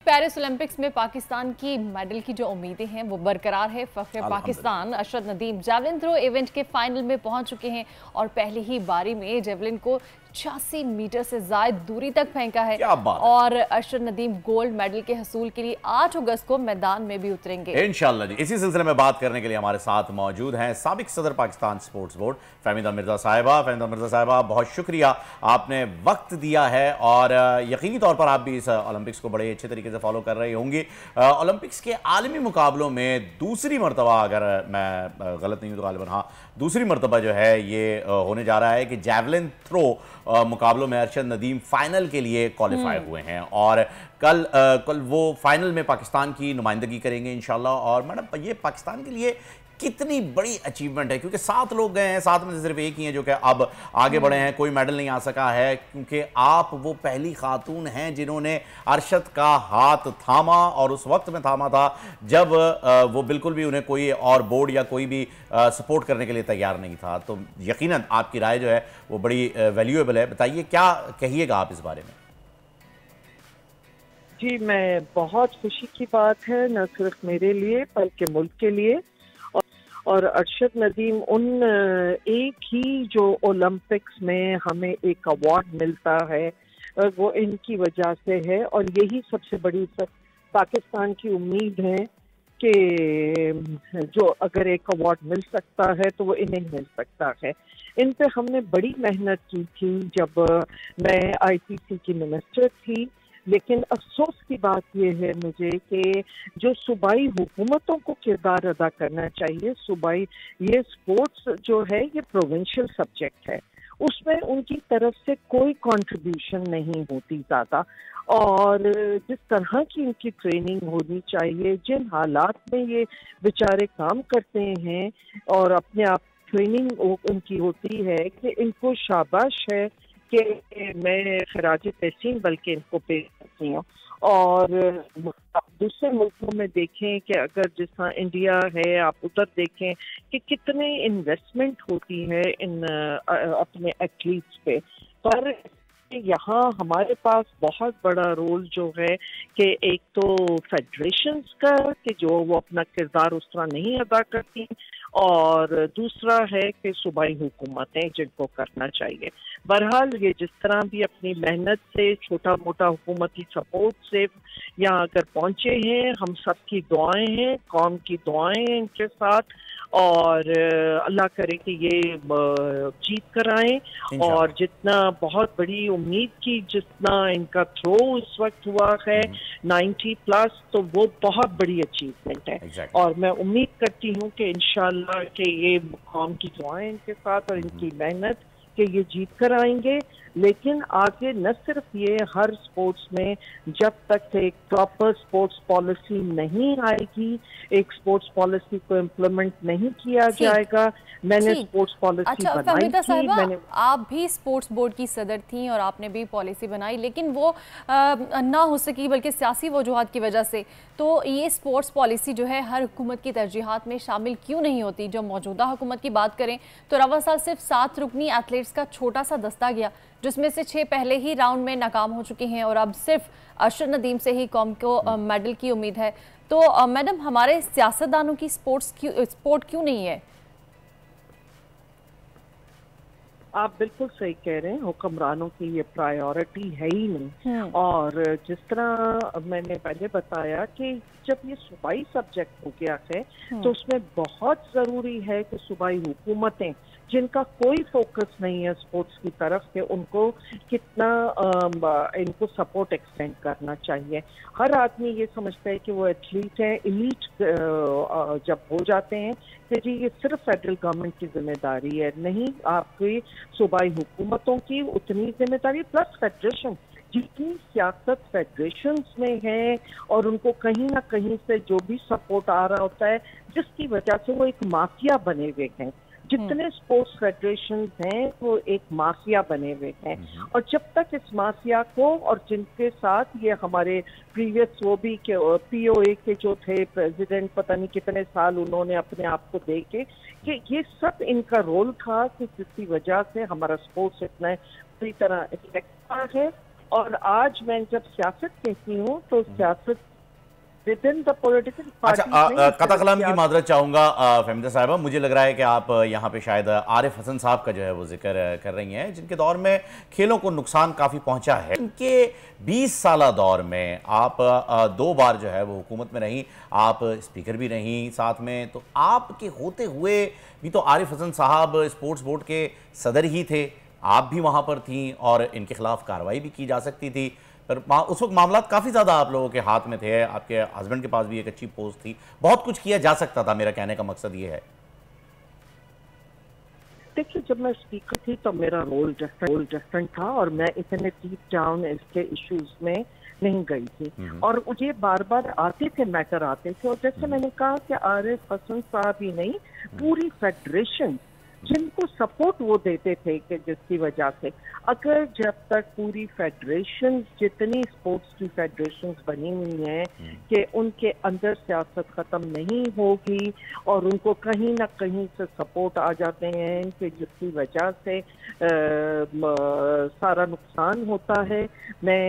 Paris Olympics में पाकिस्तान की medal की जो उम्मीदें हैं वो बरकरार है। फख्र Pakistan Arshad Nadeem javelin throw event के फाइनल में पहुंच चुके हैं और पहली ही बारी में जैवलिन को 86 मीटर से ज्यादा दूरी तक फेंका है। और अरशद नदीम गोल्ड मेडल के हसूल के लिए 8 अगस्त को मैदान में भी उतरेंगे इंशाल्लाह जी। इसी सिलसिले में बात करने के लिए हमारे साथ मौजूद हैं साबिक सदर पाकिस्तान स्पोर्ट्स बोर्ड फहमीदा मिर्जा साहिबा। फहमीदा मिर्जा साहिबा, बहुत शुक्रिया, आपने वक्त दिया है और यकीनी तौर पर आप भी इस ओलंपिक्स को बड़े अच्छे तरीके से फॉलो कर रहे होंगे। ओलंपिक्स के आलमी मुकाबलों में दूसरी मरतबा, अगर मैं गलत नहीं हूं तो गालिबन हाँ, दूसरी मरतबा जो है ये होने जा रहा है कि जैवलिन थ्रो मुकाबलों में अरशद नदीम फाइनल के लिए क्वालिफाई हुए हैं और कल वो फाइनल में पाकिस्तान की नुमाइंदगी करेंगे इंशाल्लाह। और मैडम, ये पाकिस्तान के लिए कितनी बड़ी अचीवमेंट है, क्योंकि 7 लोग गए हैं, 7 में से सिर्फ एक ही है जो कि अब आगे बढ़े हैं, कोई मेडल नहीं आ सका है, क्योंकि आप वो पहली खातून हैं जिन्होंने अरशद का हाथ थामा और उस वक्त में थामा था जब वो बिल्कुल भी उन्हें कोई और बोर्ड या कोई भी सपोर्ट करने के लिए तैयार नहीं था। तो यकीनन आपकी राय जो है वो बड़ी वैल्यूएबल है। बताइए, क्या कहिएगा आप इस बारे में? जी, मैं बहुत खुशी की बात है, न सिर्फ मेरे लिए बल्कि मुल्क के लिए। और अरशद नदीम उन एक ही जो ओलंपिक्स में हमें एक अवार्ड मिलता है वो इनकी वजह से है। और यही सबसे बड़ी पाकिस्तान की उम्मीद है कि जो अगर एक अवार्ड मिल सकता है तो वो इन्हें मिल सकता है। इन पे हमने बड़ी मेहनत की थी जब मैं आईसीसी की मिनिस्टर थी, लेकिन अफसोस की बात यह है मुझे कि जो सूबाई हुकूमतों को किरदार अदा करना चाहिए, सूबाई ये स्पोर्ट्स जो है ये प्रोविंशियल सब्जेक्ट है, उसमें उनकी तरफ से कोई कंट्रीब्यूशन नहीं होती ज़्यादा। और जिस तरह की इनकी ट्रेनिंग होनी चाहिए, जिन हालात में ये बेचारे काम करते हैं और अपने आप ट्रेनिंग उनकी होती है, कि इनको शाबाश है कि मैं खराज तहसीन बल्कि इनको पेश करती हूँ। और दूसरे मुल्कों में देखें कि अगर जिस तरह इंडिया है, आप उधर देखें कि कितने इन्वेस्टमेंट होती है इन अपने एथलीट्स पे, पर यहाँ हमारे पास बहुत बड़ा रोल जो है कि एक तो फेडरेशंस का कि जो वो अपना किरदार उस तरह नहीं अदा करती, और दूसरा है कि सूबाई हुकूमतें जिनको करना चाहिए। बहरहाल ये जिस तरह भी अपनी मेहनत से, छोटा मोटा हुकूमती सपोर्ट से यहाँ अगर पहुँचे हैं, हम सबकी दुआएं हैं, कौम की दुआएं हैं इनके साथ, और अल्लाह करे कि ये जीत कर आए। और जितना बहुत बड़ी उम्मीद की, जितना इनका थ्रो इस वक्त हुआ है 90+, तो वो बहुत बड़ी अचीवमेंट है। और मैं उम्मीद करती हूँ कि इंशाल्लाह कि ये कौम की दुआएं इनके साथ और इनकी मेहनत कि ये जीत कर आएंगे। लेकिन आगे न सिर्फ ये, हर स्पोर्ट्स में जब तक एक प्रॉपर स्पोर्ट्स पॉलिसी नहीं आएगी, एक स्पोर्ट्स पॉलिसी को इम्प्लीमेंट नहीं किया जाएगा। मैंने स्पोर्ट्स पॉलिसी बनाई थी, मैंने आप भी स्पोर्ट्स बोर्ड की सदर थी और आपने भी पॉलिसी बनाई, लेकिन वो ना हो सकी बल्कि सियासी वजूहात की वजह से। तो ये स्पोर्ट्स पॉलिसी जो है हर हुकूमत की तरजीहात में शामिल क्यों नहीं होती? जो मौजूदा हुकूमत की बात करें तो रवा साल सिर्फ 7 रुकनी एथलीट्स का छोटा सा दस्ता गया, जिसमें से 6 पहले ही राउंड में नाकाम हो चुके हैं और अब सिर्फ अरशद नदीम से ही कौम को मेडल की उम्मीद है। तो मैडम, हमारे सियासतदानों की स्पोर्ट क्यों नहीं है? आप बिल्कुल सही कह रहे हैं, हुक्मरानों की ये प्रायोरिटी है ही नहीं। और जिस तरह मैंने पहले बताया कि जब ये सूबाई सब्जेक्ट हो गया है तो उसमें बहुत ज़रूरी है कि सूबाई हुकूमतें जिनका कोई फोकस नहीं है स्पोर्ट्स की तरफ के, उनको कितना इनको सपोर्ट एक्सटेंड करना चाहिए। हर आदमी ये समझता है कि वो एथलीट है, एलीट जब हो जाते हैं कि जी ये सिर्फ फेडरल गवर्नमेंट की जिम्मेदारी है। नहीं, आपकी सूबाई हुकूमतों की उतनी जिम्मेदारी, प्लस फेडरेशन, जितनी सियासत फेडरेशंस में है और उनको कहीं ना कहीं से जो भी सपोर्ट आ रहा होता है, जिसकी वजह से वो एक माफिया बने हुए हैं। जितने स्पोर्ट्स फेडरेशन हैं वो एक माफिया बने हुए हैं। और जब तक इस माफिया को, और जिनके साथ ये हमारे प्रीवियस वो भी पीओए के जो थे प्रेसिडेंट, पता नहीं कितने साल उन्होंने अपने आप को दे के, कि ये सब इनका रोल था कि जिसकी वजह से हमारा स्पोर्ट्स इतना पूरी तरह इफेक्ट है। और आज मैं जब सियासत कहती हूँ तो सियासत with in the political party. अच्छा, कता कलाम की माजरत चाहूंगा फहमीदा साहिबा, मुझे लग रहा है कि आप यहाँ पे शायद आरिफ हसन साहब का जो है वो जिक्र कर रही हैं, जिनके दौर में खेलों को नुकसान काफ़ी पहुंचा है। इनके 20 साला दौर में आप 2 बार जो है वो हुकूमत में रहीं, आप स्पीकर भी रहीं साथ में, तो आपके होते हुए भी तो आरिफ हसन साहब स्पोर्ट्स बोर्ड के सदर ही थे, आप भी वहाँ पर थीं और इनके खिलाफ कार्रवाई भी की जा सकती थी, पर उस वक्त मामला काफ़ी ज़्यादा आप लोगों के हाथ में थे, आपके हस्बैंड के पास भी एक अच्छी पोस्ट थी, बहुत कुछ किया जा सकता था। मेरा कहने का मकसद ये है। देखिए, जब मैं स्पीकर थी तो मेरा रोल डिफरेंट था और मैं इतने डीप डाउन इसके इश्यूज में नहीं गई थी, और मुझे बार बार आते थे, मैटर आते थे, और जैसे मैंने कहा कि आरिफ हसन साहब ही नहीं, पूरी फेडरेशन जिनको सपोर्ट वो देते थे कि जिसकी वजह से अगर जब तक पूरी फेडरेशन, जितनी स्पोर्ट्स की फेडरेशन बनी हुई हैं, कि उनके अंदर सियासत खत्म नहीं होगी और उनको कहीं ना कहीं से सपोर्ट आ जाते हैं कि जिसकी वजह से सारा नुकसान होता है। मैं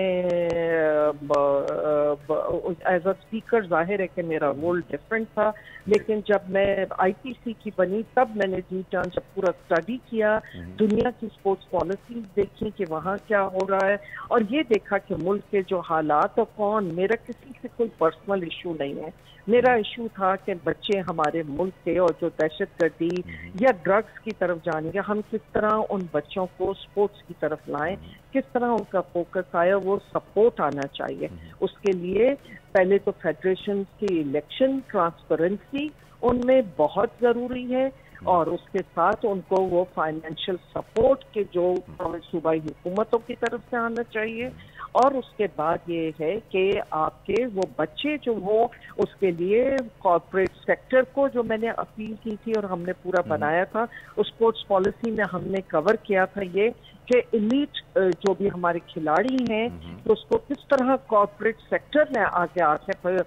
एज अ स्पीकर जाहिर है कि मेरा रोल डिफरेंट था, लेकिन जब मैं आईपीसी की बनी तब मैंने जब पूरा स्टडी किया, दुनिया की स्पोर्ट्स पॉलिसीज देखी कि वहाँ क्या हो रहा है, और ये देखा कि मुल्क के जो हालात, और कौन, मेरा किसी से कोई पर्सनल इशू नहीं है, मेरा इशू था कि बच्चे हमारे मुल्क के और जो दहशतगर्दी या ड्रग्स की तरफ जाएंगे, हम किस तरह उन बच्चों को स्पोर्ट्स की तरफ लाएं, किस तरह उनका फोकस आया, वो सपोर्ट आना चाहिए। उसके लिए पहले तो फेडरेशन की इलेक्शन ट्रांसपेरेंसी उनमें बहुत जरूरी है, और उसके साथ उनको वो फाइनेंशियल सपोर्ट के जो सूबाई हुकूमतों की तरफ से आना चाहिए, और उसके बाद ये है कि आपके वो बच्चे जो वो, उसके लिए कॉर्पोरेट सेक्टर को जो मैंने अपील की थी और हमने पूरा बनाया था, उस स्पोर्ट्स पॉलिसी में हमने कवर किया था ये कि एलीट जो भी हमारे खिलाड़ी हैं, तो उसको किस तरह कॉर्पोरेट सेक्टर में आगे आके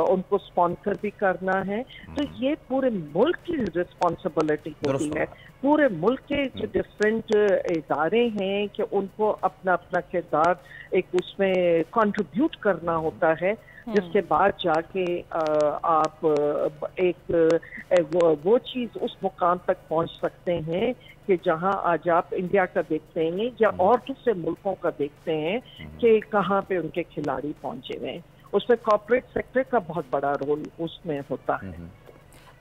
उनको स्पॉन्सर भी करना है। तो ये पूरे मुल्क की रिस्पॉन्सिबिलिटी होती है, पूरे मुल्क के जो डिफरेंट इदारे हैं कि उनको अपना अपना किरदार एक उसमें कंट्रीब्यूट करना होता है, जिसके बाद जाके आप वो चीज उस मुकाम तक पहुंच सकते हैं कि जहां आज आप इंडिया का देखते हैं या और दूसरे मुल्कों का देखते हैं कि कहाँ पे उनके खिलाड़ी पहुंचे हुए हैं। उसमें कॉर्पोरेट सेक्टर का बहुत बड़ा रोल उसमें होता है।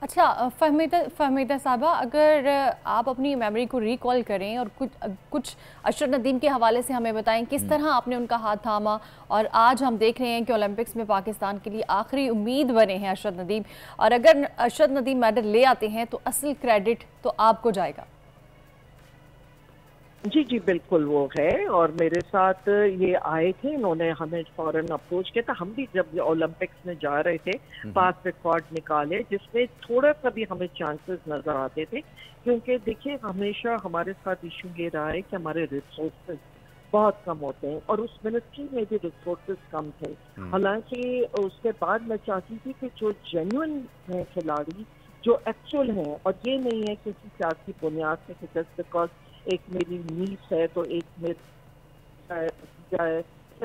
अच्छा, फहमीदा साहबा, अगर आप अपनी मेमोरी को रिकॉल करें और कुछ अशरफ नदीम के हवाले से हमें बताएं, किस तरह आपने उनका हाथ थामा, और आज हम देख रहे हैं कि ओलंपिक्स में पाकिस्तान के लिए आखिरी उम्मीद बने हैं अशरफ नदीम, और अगर अशरफ नदीम मेडल ले आते हैं तो असल क्रेडिट तो आपको जाएगा। जी जी बिल्कुल वो है, और मेरे साथ ये आए थे, इन्होंने हमें फौरन अप्रोच किया था। हम भी जब ओलंपिक्स में जा रहे थे पास रिकॉर्ड निकाले, जिसमें थोड़ा सा भी हमें चांसेस नजर आते थे, क्योंकि देखिए हमेशा हमारे साथ इशू ये रहा है कि हमारे रिसोर्सेज बहुत कम होते हैं, और उस मिनिस्ट्री में भी रिसोर्सेज कम थे। हालांकि उसके बाद मैं चाहती थी कि जो जेन्युइन है खिलाड़ी, जो एक्चुअल हैं, और ये नहीं है किसी सियासी बुनियाद से कि जस्ट बिकॉज एक मेरी नीस है तो एक मेरे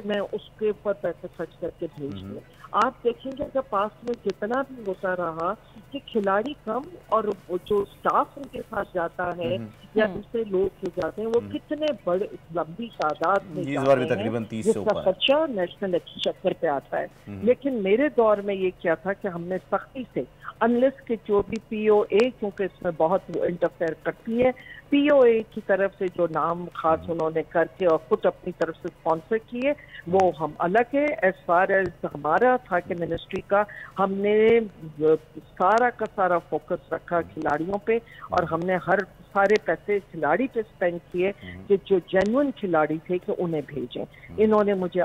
मैं उसके ऊपर पैसे खर्च करके भेज दूँ। आप देखेंगे अगर पास में जितना भी होता रहा कि खिलाड़ी कम और जो स्टाफ उनके साथ जाता है या दूसरे लोग जो जाते हैं, वो कितने बड़े लंबी तादाद में जाते हैं, जिसका खर्चा नेशनल एक्सचेकर पे आता है। लेकिन मेरे दौर में ये क्या था कि हमने सख्ती से, अनलेस के जो भी POA, क्योंकि इसमें बहुत इंटरफेयर करती है, POA की तरफ से जो नाम खास उन्होंने करके और खुद अपनी तरफ से स्पॉन्सर किए, वो हम अलग है। एज फार एज हमारा था कि मिनिस्ट्री का, हमने सारा का सारा फोकस रखा खिलाड़ियों पे, और हमने सारे पैसे खिलाड़ी पे स्पेंड किए कि जो जेन्युइन खिलाड़ी थे कि उन्हें भेजें। इन्होंने मुझे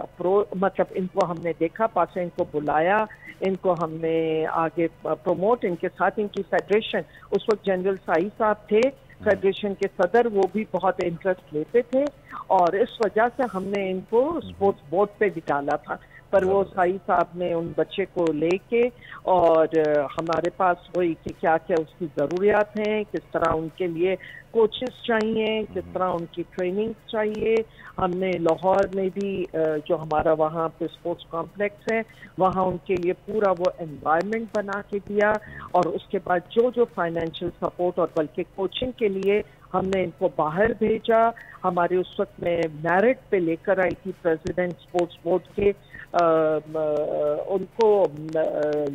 मतलब इनको हमने देखा, पास से इनको बुलाया, इनको हमने आगे प्रमोट, इनके साथ इनकी फेडरेशन, उस वक्त जनरल साई साहब थे फेडरेशन के सदर, वो भी बहुत इंटरेस्ट लेते थे, और इस वजह से हमने इनको स्पोर्ट्स बोर्ड पे भी डाला था, पर वो साई साहब ने उन बच्चे को लेके और हमारे पास वही कि क्या क्या उसकी ज़रूरियात हैं, किस तरह उनके लिए कोचेस चाहिए, किस तरह उनकी ट्रेनिंग चाहिए। हमने लाहौर में भी जो हमारा वहाँ पे स्पोर्ट्स कॉम्प्लेक्स है वहाँ उनके लिए पूरा वो एनवायरनमेंट बना के दिया, और उसके बाद जो जो फाइनेंशियल सपोर्ट और बल्कि कोचिंग के लिए हमने इनको बाहर भेजा। हमारे उस वक्त में मेरिट पे लेकर आई थी प्रेसिडेंट स्पोर्ट्स बोर्ड के, उनको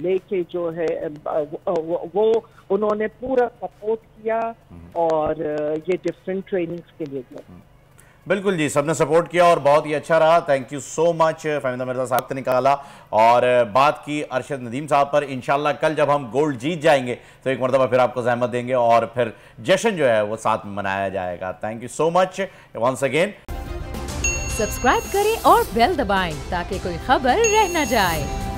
लेके जो है वो उन्होंने पूरा सपोर्ट किया और ये डिफरेंट ट्रेनिंग्स के लिए गए। बिल्कुल जी, सबने सपोर्ट किया और बहुत ही अच्छा रहा। Thank you so much Fahmida Mirza साहब ने निकाला और बात की अरशद नदीम साहब पर। इंशाल्लाह कल जब हम गोल्ड जीत जाएंगे तो एक मरतबा फिर आपको जहमत देंगे और फिर जश्न जो है वो साथ में मनाया जाएगा। Thank you so much once again. Subscribe करें और बेल दबाएं ताकि कोई खबर रह न जाए।